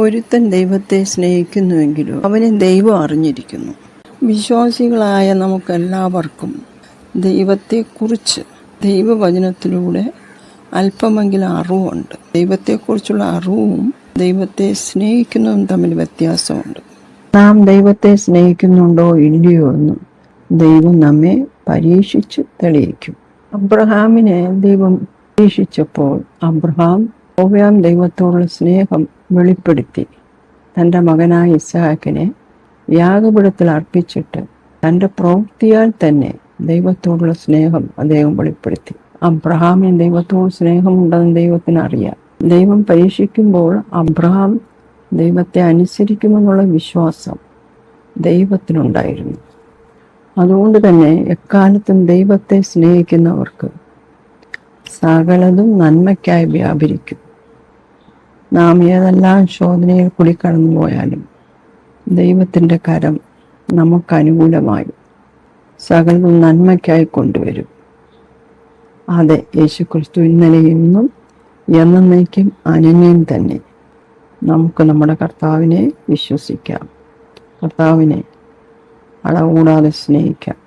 ഒരുത്തൻ ദൈവത്തെ സ്നേഹിക്കുന്നുവെങ്കിലും അവനെ ദൈവം അറിഞ്ഞിരിക്കുന്നു. വിശ്വാസികളായ നമുക്കെല്ലാവർക്കും ദൈവത്തെക്കുറിച്ച് ദൈവവചനത്തിലൂടെ അല്പമെങ്കിലും അറിവുണ്ട്. ദൈവത്തെക്കുറിച്ചുള്ള അറിവും ദൈവത്തെ സ്നേഹിക്കുന്നതും തമ്മിൽ വ്യത്യാസമുണ്ട്. നാം ദൈവത്തെ സ്നേഹിക്കുന്നുണ്ടോ ഇല്ലയോ എന്നും ദൈവം നമ്മെ പരീക്ഷിച്ച് തെളിയിക്കും. അബ്രഹാമിനെ ദൈവം പരീക്ഷിച്ചപ്പോൾ അബ്രഹാം ദൈവത്തോടുള്ള സ്നേഹം വെളിപ്പെടുത്തി തൻ്റെ മകനായ ഇസ്ഹാക്കിനെ യാഗപീഠത്തിൽ അർപ്പിച്ചിട്ട് തൻ്റെ പ്രവൃത്തിയാൽ തന്നെ ദൈവത്തോടുള്ള സ്നേഹം അദ്ദേഹം വെളിപ്പെടുത്തി. അബ്രഹാമിന് ദൈവത്തോട് സ്നേഹമുണ്ടെന്ന് ദൈവത്തിന് അറിയാം. ദൈവം പരീക്ഷിക്കുമ്പോൾ അബ്രഹാം ദൈവത്തെ അനുസരിക്കുമെന്നുള്ള വിശ്വാസം ദൈവത്തിനുണ്ടായിരുന്നു. അതുകൊണ്ട് തന്നെ എക്കാലത്തും ദൈവത്തെ സ്നേഹിക്കുന്നവർക്ക് സകലതും നന്മയ്ക്കായി വ്യാപരിക്കും. നാം ഏതെല്ലാം ശോധനയിൽ കൂടി കടന്നു പോയാലും ദൈവത്തിൻ്റെ കരം നമുക്ക് അനുകൂലമായി സകലതും നന്മയ്ക്കായി കൊണ്ടുവരും. അതെ, യേശുക്രിസ്തു ഇന്നലെ ഇന്നും എന്നേക്കും അനന്യം തന്നെ. നമുക്ക് നമ്മുടെ കർത്താവിനെ വിശ്വസിക്കാം, കർത്താവിനെ അളവുകൂടാതെ സ്നേഹിക്കാം.